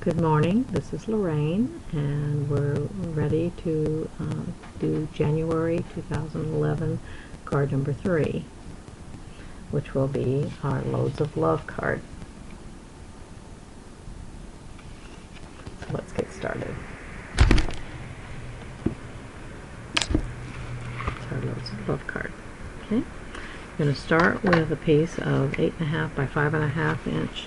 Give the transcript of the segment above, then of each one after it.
Good morning, this is Lorraine, and we're ready to do January 2011 card number 3, which will be our Loads of Love card. So let's get started. It's our Loads of Love card. Okay, I'm going to start with a piece of 8.5 by 5.5 inch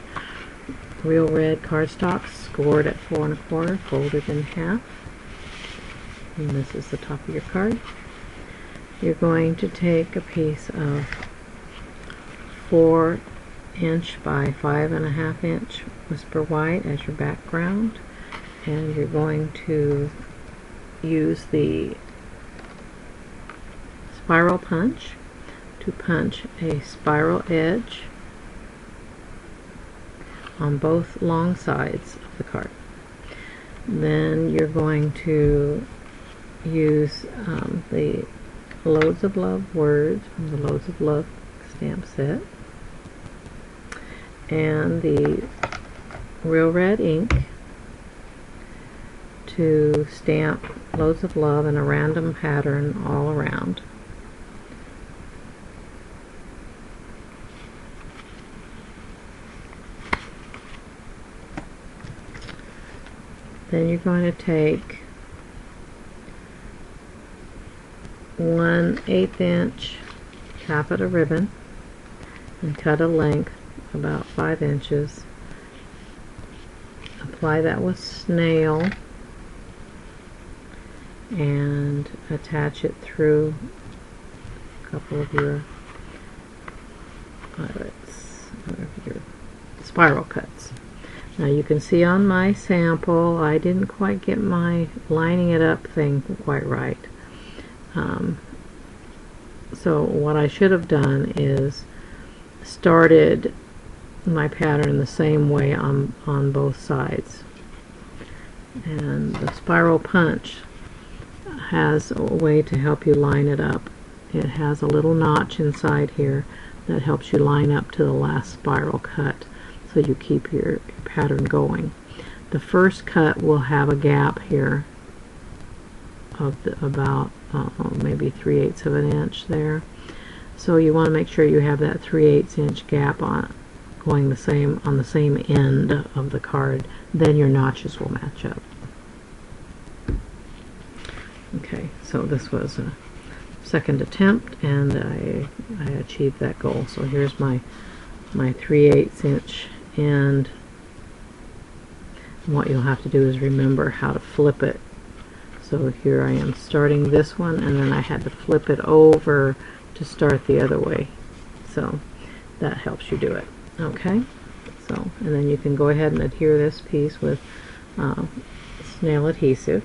real red cardstock, scored at 4 1/4, folded in half. And this is the top of your card. You're going to take a piece of 4 inch by 5.5 inch whisper white as your background, and you're going to use the spiral punch to punch a spiral edge on both long sides of the card. Then you're going to use the Loads of Love words from the Loads of Love stamp set and the real red ink to stamp Loads of Love in a random pattern all around. Then you're going to take 1/8 inch taffeta ribbon and cut a length about 5 inches. Apply that with snail and attach it through a couple of your spiral cuts. Now you can see on my sample I didn't quite get my lining it up thing quite right. So what I should have done is started my pattern the same way on both sides. And the spiral punch has a way to help you line it up. It has a little notch inside here that helps you line up to the last spiral cut, so you keep your pattern going. The first cut will have a gap here of about maybe 3/8 of an inch there. So you want to make sure you have that 3/8 inch gap on going the same on the same end of the card. Then your notches will match up. Okay, so this was a second attempt, and I achieved that goal. So here's my 3/8 inch end. What you'll have to do is remember how to flip it. So here I am starting this one, and then I had to flip it over to start the other way. So that helps you do it. Okay, so and then you can go ahead and adhere this piece with snail adhesive.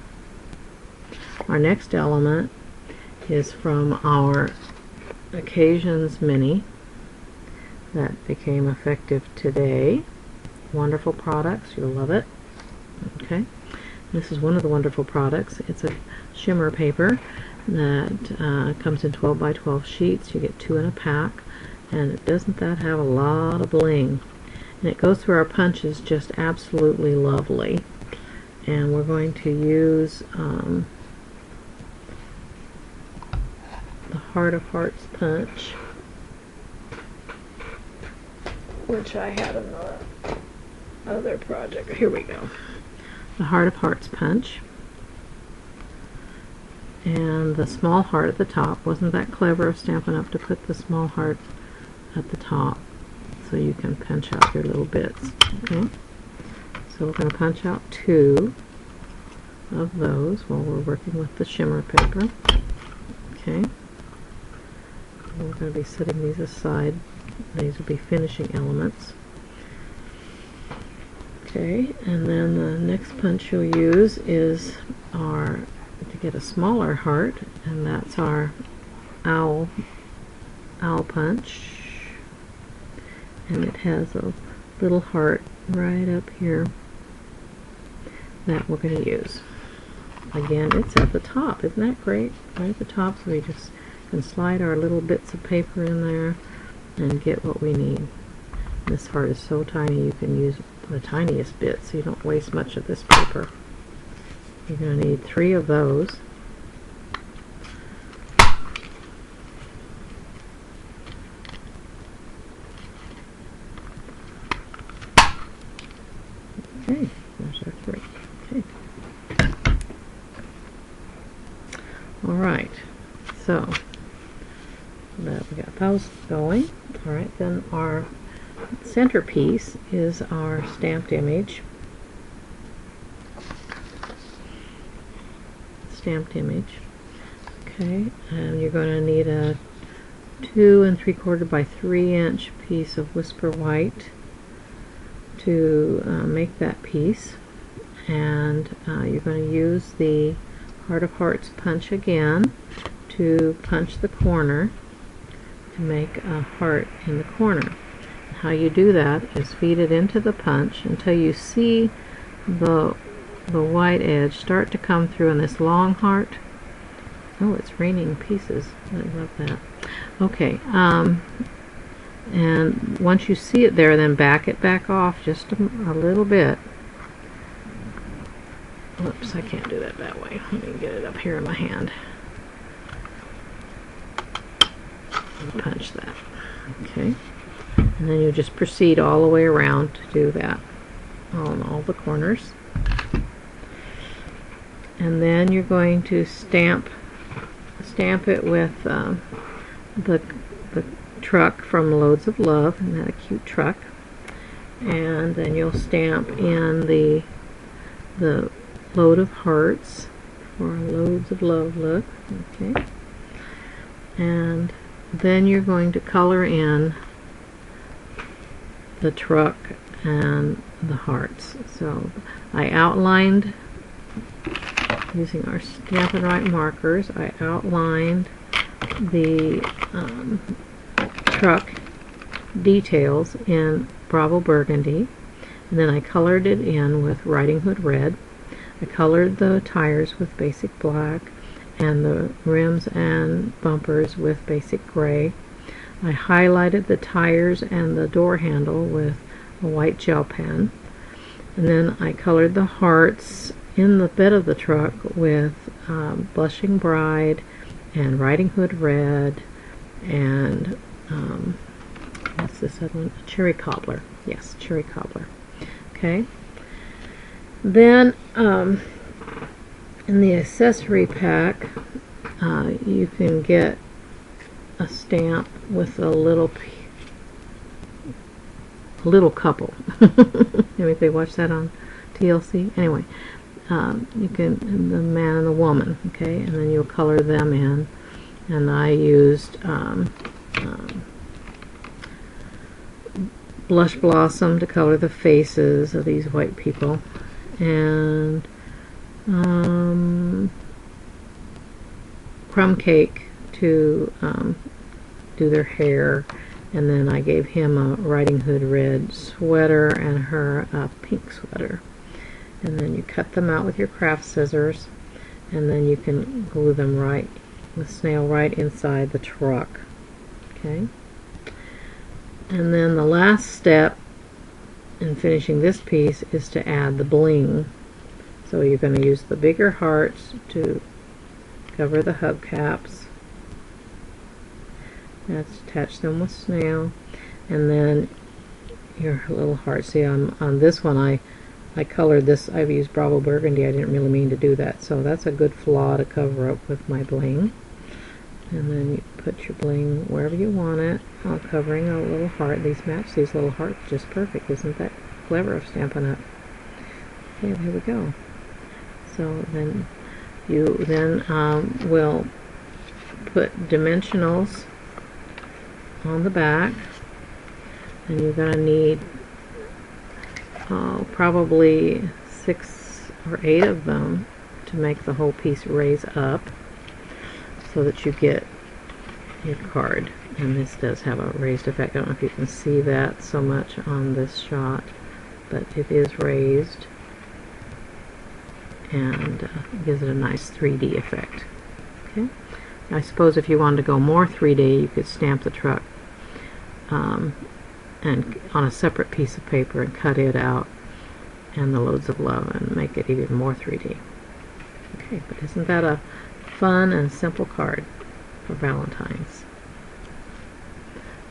Our next element is from our Occasions Mini that became effective today. Wonderful products, you'll love it. Okay, this is one of the wonderful products. It's a shimmer paper that comes in 12 by 12 sheets. You get 2 in a pack, and doesn't that have a lot of bling? And it goes through our punches just absolutely lovely. And we're going to use the Heart of Hearts punch, which I had another project. Here we go. The Heart of Hearts punch, and the small heart at the top. Wasn't that clever of Stampin' Up! To put the small heart at the top so you can punch out your little bits. Okay, so we're going to punch out 2 of those while we're working with the shimmer paper. Okay, we're going to be setting these aside. These will be finishing elements. Okay, and then the next punch you'll use is to get a smaller heart, and that's our owl punch, and it has a little heart right up here that we're going to use. Again, it's at the top. Isn't that great? Right at the top, so we just can slide our little bits of paper in there and get what we need. This heart is so tiny you can use the tiniest bit, so you don't waste much of this paper. You're going to need 3 of those. Okay, there's our 3. Okay. Alright, so that we got those going. Alright, then our centerpiece is our stamped image. Okay, and you're going to need a 2 3/4 by 3 inch piece of whisper white to make that piece, and you're going to use the Heart of Hearts punch again to punch the corner to make a heart in the corner. How you do that is feed it into the punch until you see the white edge start to come through in this long heart. Oh, it's raining pieces. I love that. Okay, and once you see it there, then back it back off just a little bit. Whoops, I can't do that way. Let me get it up here in my hand. And punch that. Okay. And then you just proceed all the way around to do that on all the corners. And then you're going to stamp it with the truck from Loads of Love. Isn't that a cute truck? And then you'll stamp in the load of hearts for Loads of Love look. Okay. And then you're going to color in the truck and the hearts. So I outlined, using our Stampin' Write markers, I outlined the truck details in Bravo Burgundy, and then I colored it in with Riding Hood Red. I colored the tires with basic black and the rims and bumpers with basic gray. I highlighted the tires and the door handle with a white gel pen, and then I colored the hearts in the bed of the truck with Blushing Bride and Riding Hood Red and what's this other one? Cherry Cobbler. Yes, Cherry Cobbler. Okay. Then in the accessory pack, you can get a stamp with a little couple. Anybody watch that on TLC? Anyway, you can, the man and the woman, okay, and then you'll color them in. And I used Blush Blossom to color the faces of these white people, and Crumb Cake to do their hair, and then I gave him a Riding Hood Red sweater and her a pink sweater. And then you cut them out with your craft scissors, and then you can glue them right, the snail right inside the truck. Okay. And then the last step in finishing this piece is to add the bling. So you're going to use the bigger hearts to cover the hubcaps. Let's attach them with snail, and then your little heart. See, on this one I colored this. I've used Bravo Burgundy. I didn't really mean to do that, so that's a good flaw to cover up with my bling. And then you put your bling wherever you want it, all covering a little heart. These match these little hearts just perfect. Isn't that clever of Stampin' Up? Okay, there we go. So then you will put dimensionals on the back, and you're going to need probably 6 or 8 of them to make the whole piece raise up so that you get your card. And this does have a raised effect. I don't know if you can see that so much on this shot, but it is raised, and gives it a nice 3D effect. Okay. I suppose if you wanted to go more 3D, you could stamp the truck and on a separate piece of paper and cut it out and the loads of love and make it even more 3D. Okay, but isn't that a fun and simple card for Valentine's?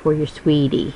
For your sweetie.